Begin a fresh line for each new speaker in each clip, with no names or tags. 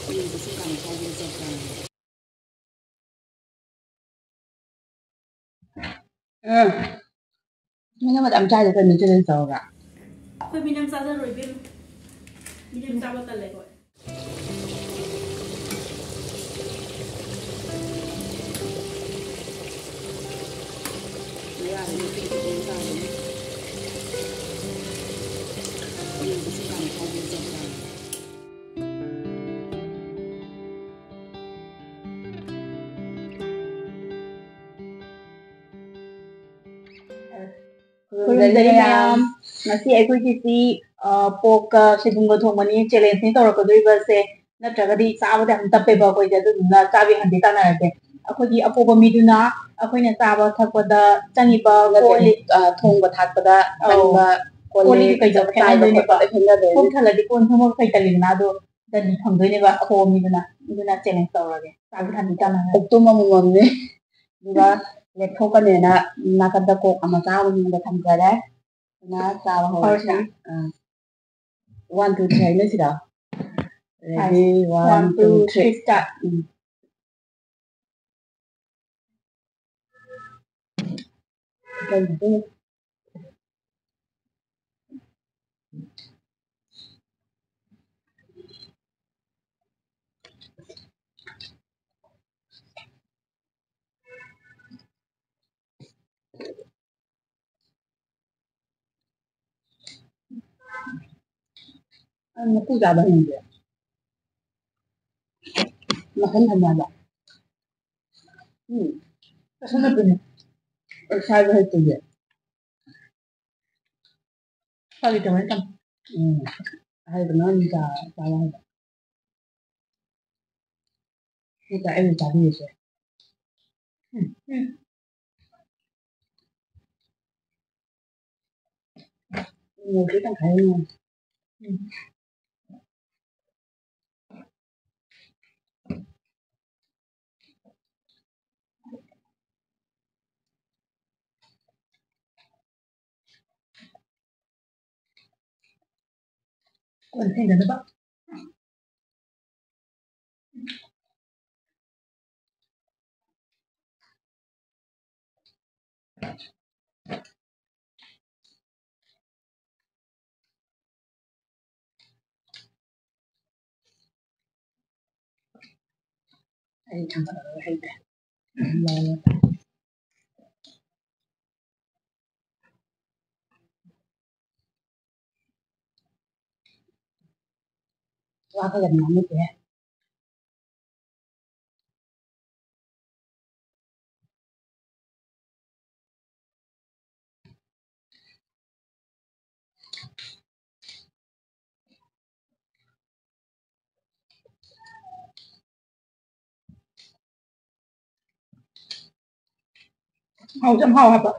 이것이 감사하게 졌다.
Nhưng mà em trai thì cần chưa lên giàu cả.
Thôi mình làm sao ra rồi bên mình làm sao bắt lại gọi.
Lấy ăn những cái gì ra đấy. 이것이 감사하게 졌다.
Ma'am, ngasi ꯑꯩꯈꯣꯏꯒꯤꯁꯤ ꯄꯣꯛꯀ ꯁꯣꯏꯕꯨꯝꯒ ꯊꯣꯡꯕꯅꯤ ꯆꯦꯂꯦꯟꯖꯅꯤ ꯇꯧꯔꯛꯀꯗꯣꯔꯤꯕꯁꯦ ꯅꯠꯇ꯭ꯔꯒꯗꯤ ꯆꯥꯕꯗ ꯌꯥꯝ ꯇꯞꯄꯦꯕ ꯑꯩꯈꯣꯏꯁꯦ ꯑꯗꯨꯗꯨꯅ ꯆꯥꯕ ꯍꯟꯗꯤ ꯇꯥꯟꯅꯔꯁꯦ ꯑꯩꯈꯣꯏꯒꯤ ꯑꯄꯣꯛꯄ ꯃꯤꯗꯨꯅ ꯑꯩꯈꯣꯏꯅ ꯆꯥꯕ ꯊꯛꯄꯗ ꯆꯪꯉꯤꯕ ꯀꯣꯜꯂꯤꯛ ꯊꯣꯡꯕ ꯊꯥꯛꯄꯗ ꯆꯪꯕ ꯀꯣꯜꯂꯤꯛ ꯀꯩꯗꯣ ꯐꯦꯡꯍꯟꯗꯣꯏꯅꯦꯕ ꯄꯨꯛ ꯊꯜꯂꯗꯤ ꯀꯣꯟ ꯐꯦꯡꯕ ꯐꯩꯇꯜꯂꯤꯗꯅ ꯑꯗꯣ ꯗꯟꯗꯤ ꯐꯪꯗꯣꯏꯅꯦꯕ ꯑꯄꯣꯛꯄ ꯃꯤꯗꯨꯅ ꯑꯗꯨꯅ ꯆꯦꯂꯦꯟꯖ ꯇꯧꯔꯒꯦ ꯆꯥꯕ ꯍꯟꯗꯤ ꯇꯥꯟꯅꯔꯁꯦ ꯄꯨꯛꯇꯨꯝ ꯑꯃꯃꯝꯅꯤ ꯑꯗꯨꯒ ꯂꯦꯞꯊꯣꯛꯀꯅꯦꯅ ꯅꯥꯀꯟꯗ ꯀꯣꯛ ꯑꯃ ꯆꯥꯕ ꯃꯤꯡꯗ ꯊꯝꯖꯔꯦ 나 싸워 ꯍꯧꯔꯁꯤ 1 2 3 하이는시다 ready 1 2 3 start 먹고 잡았는데 막 한탄하다 손아프네 살도 했던데 살이 좀 했다 살도 너니까 잘한다 그러니까 애들 잘 이해했어 일단 가요 còn thêm nữa bác ai thằng đó hay đấy qua cái lần nắm mới kìa hầu chăm hầu hả bác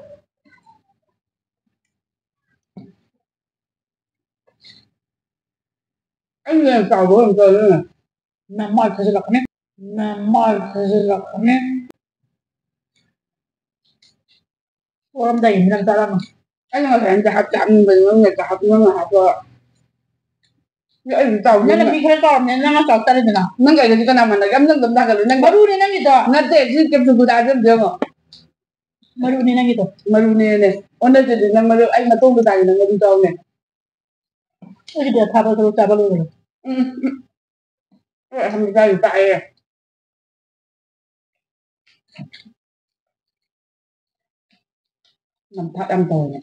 anh làm sao bố làm sao nữa nằm mỏi phải là cái nằm mỏi phải là cái orang dah ini nak dalam anh là phải jahat chạm mình người jahat nó là học rồi ya anh tahu nên là bị khơi tao nên nó tao tao đi nào nâng cái gì cái nào mà nó gắm nâng tao cái nâng baru ni nâng itu nâng teh sih kem suku dah ada dia baru ni nâng itu baru ni ni onda jadi nâng baru anh mà tung tao nâng baru tao ni itu dia thapa terus thapa lu không ra được tại làm thắt âm tồi này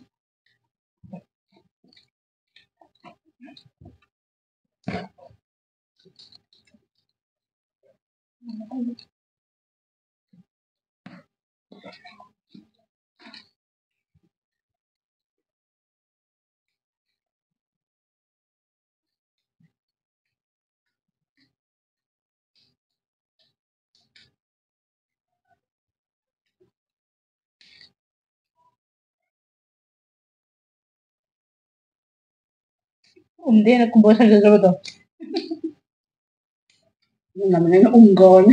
dia nak kumpul saja tu namanya unggon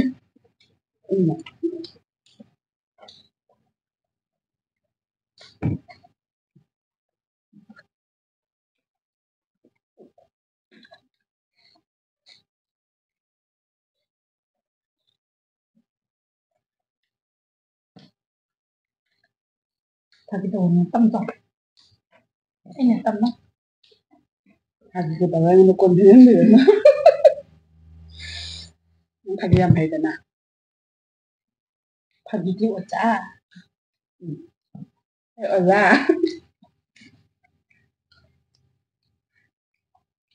Thật cái đồ này tâm trọng. Anh là tâm đó. Thật cái đồ này nó còn hiến nữa. Thật cái em thấy thế nào? Thật cái kiểu chả. Ở ra.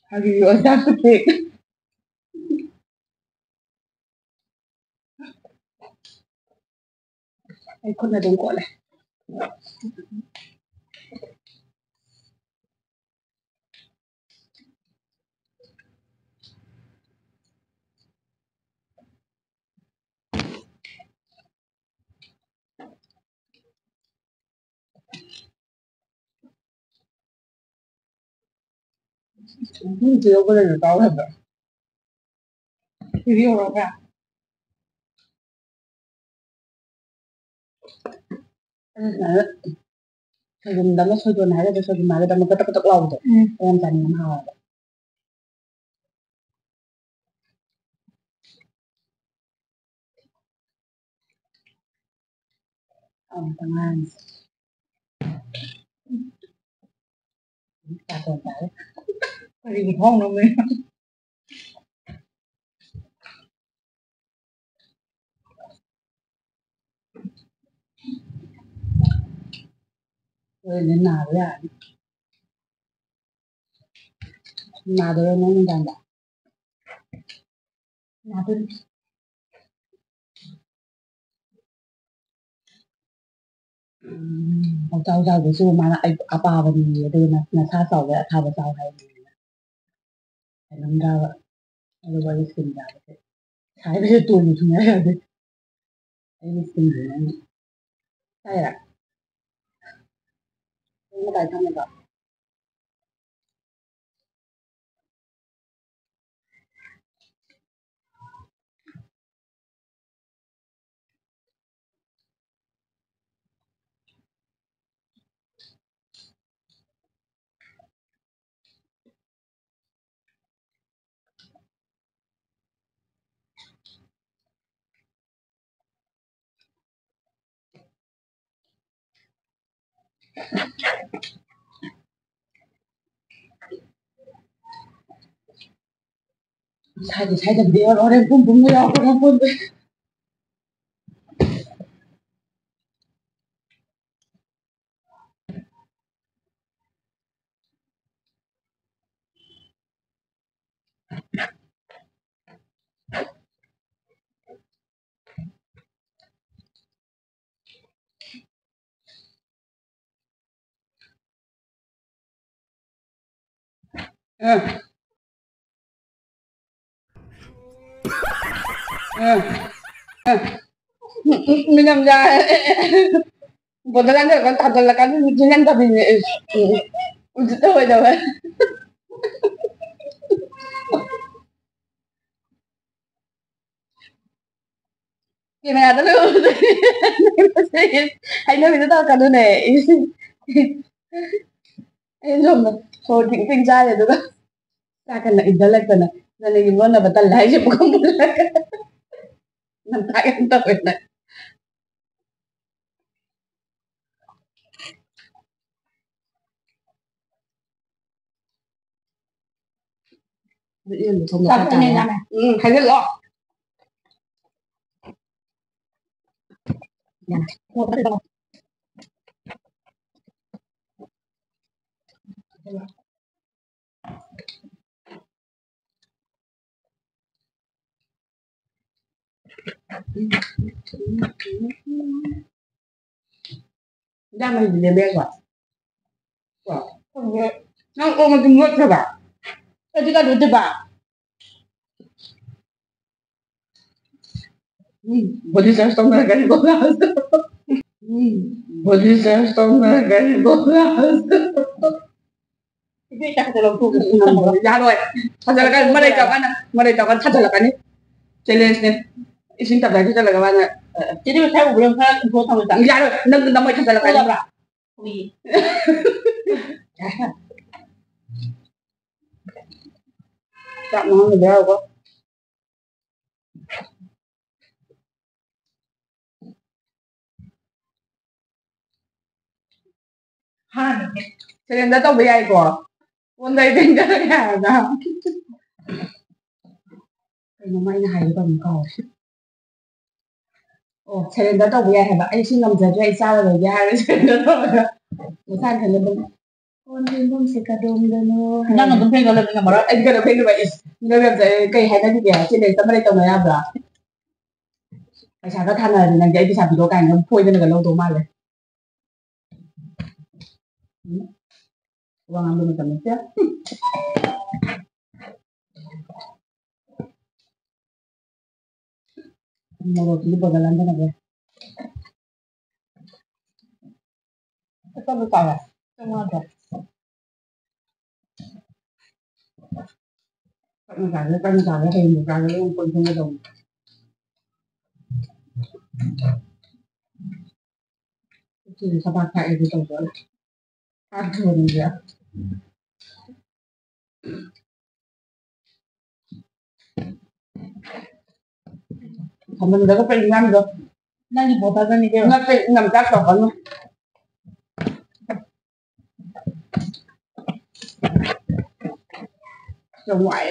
Thật cái kiểu chả xuất hiện. Ay, con na doon ko ala. Hindi ako na natawa ba? Hindi ako ka. Ano na? Soju dama soju na ada soju na ada magkatak-katak law to. Ayan tani ng hawa. Ang tangan. Takon tayo. Pwede ko hong naman. Pwede na yan. Nado rin ang ganda. Nado rin. Ông cháu giàu của sư mà lại apa vào thì đưa là xa sầu vậy thao vào sau hay phải nâng ra vậy rồi bây giờ xin ra vậy thái bây giờ tuổi gì chúng nhớ rồi đấy xin rồi sai à không có bài thăm này rồi sai thì sai đầm đĩa nó đem pum pum với nhau con pum với mình làm ra 보다는 건 다 달라가는 그냥 답이네. 우주도 왜 나와? Cái này nó luôn. Hay nói mình tao cả đứa này. Em dùng thôi thì tinh ra rồi đúng không? Ta cần là intellect rồi này. Nên là mình muốn là bắt lại chứ không muốn là nằm tại em tập này. Tự nhiên không được ăn này. Hay rất rõ. Nhà này. Một cái đâu. Ra mày để bé quả. Quả. Nó ôm một cái nước thôi bà. Cái gì cả đối với bà. Boleh saya setengah bolas. Boleh saya setengah bolas. Ini cakap dalam tubuh. Ya rồi. Hasilkan mereka kan hasilkan ini challenge nih. Isin tak lagi hasilkan mana. Jadi saya belum saya info sama tak. Ya rồi. Nang nama hasilkan ini. Ui. Tak mau dia kok. Cylinder ꯇꯧꯕ ꯌꯥꯏꯀꯣ ꯀꯣꯟꯗꯩ ꯐꯦꯡꯗꯔꯒ ꯌꯥꯔꯒ ꯀꯩꯅꯣꯝꯃ ꯑꯩꯅ ꯍꯥꯏꯒꯦ ꯇꯧꯕ ꯀꯥꯎꯔꯦ ꯑꯣ cylinder ꯇꯧꯕ ꯌꯥꯏ ꯍꯥꯏꯕ ꯑꯩ ꯁꯤ ꯉꯝꯖꯗ꯭ꯔꯦ ꯑꯩ ꯆꯥꯔꯔꯣꯏꯒꯦ ꯍꯥꯏꯔꯒ ꯁꯤꯂꯤꯟꯗꯔ ꯇꯧꯔꯒ ꯃꯁꯥ ꯈꯜꯂ ꯑꯗꯨꯝ ꯀꯣꯟ ꯐꯦꯡꯐꯝꯁꯦ ꯀꯗꯣꯝꯗꯅꯣ ꯅꯪ ꯑꯗꯨꯝ ꯐꯦꯡꯗꯣꯂꯕꯅꯤ ꯉꯝꯃꯔꯣꯏ ꯑꯩ ꯀꯩꯅꯣ ꯐꯦꯡꯗꯣꯏꯕ ꯀꯩ ꯍꯥꯏꯅꯈꯤꯒꯦ ꯆꯦꯂꯦꯟꯖ ꯑꯃ ꯇꯧꯅ ꯌꯥꯕ꯭ꯔꯥ ꯄꯩꯁꯥꯒ ꯊꯥꯅꯔꯗꯤ ꯅꯪꯗꯤ ꯑꯩ ꯄꯩꯁꯥ ꯄꯤꯔꯣ ꯀꯥꯏꯅ ꯐꯣꯏꯗꯅꯒ ꯂꯧꯗꯧ ꯃꯥꯜꯂꯦ ꯋꯥ ꯉꯥꯡꯕ ꯃꯇꯝ ꯅꯠꯇꯦ मोरोटी बदलने लगे सब काला टमाटर kan kalah hay mo kalah yung pagpunta mo daw kasi sa bata ay dito ko ako niya kaman daw pa ingam do nani bota ka ni kaya ngap ngam ka to ano so ngoại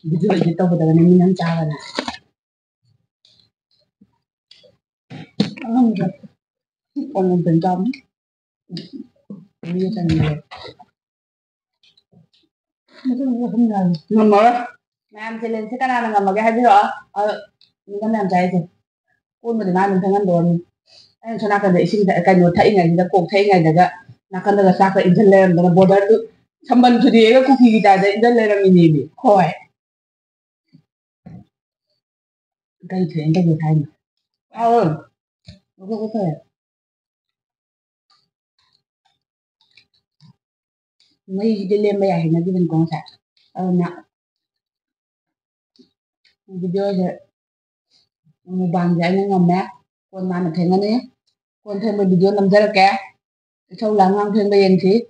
video dito ko talaga namin ang tsawa na ang hirap kung ang bendam hindi ka nila ngầm ma'am challenge ka na nga mag-habi hindi ka ma'am tayo kung mo din namin tangan doon ayun so nakanda ising kanyo taingay nila kung taingay daga nakanda sa ka injaler na border to samban to di ka cookie kita da injaler ang inibi hoy cái chuyện cái gì thay ơi nó có thể mấy đi lên bây giờ thì nó chỉ bên con sạch nè video giờ một bàn giải nó ngầm nè con mà thấy nó nè con thêm một video nằm ra kẻ sau là ngang thêm bây giờ thì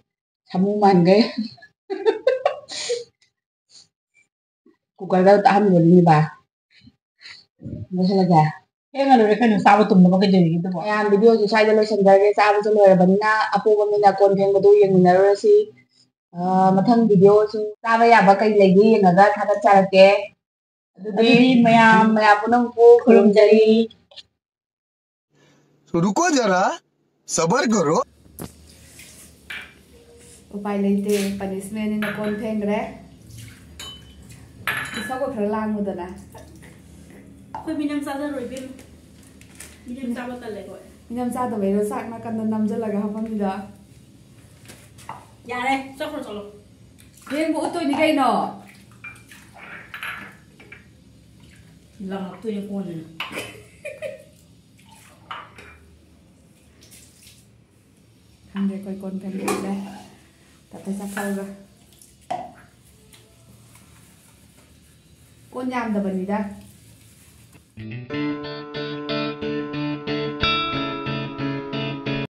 thầm màn cái cuộc gọi đâu ta rồi như bà nó sẽ là gà cái này là cái nó sao tụm nó cái gì gitu po ayan video si sai dalo sandare sa abo sa lora banina apo kami na content mo duyan na si mathang video si taba ya ba kay lagi naga thada charake adudi mayam punang po khurumjari
रुको जरा सबर करो
उपाय लेते punishment इन कौन फेंगरे इसको खर लांग मुदना
कोई मिनम सादा रोइबिन मिनम साबा तले कोई
मिनम सादा वेरो साक ना कंद नमज लगा हम दिदा
यारे चलो चलो
फेंग बो तो नि कइनो
लंग तो ये कौन है
हमरे कोई कौन फेंग ले तते सा खाओगा कौन याम दबनी दा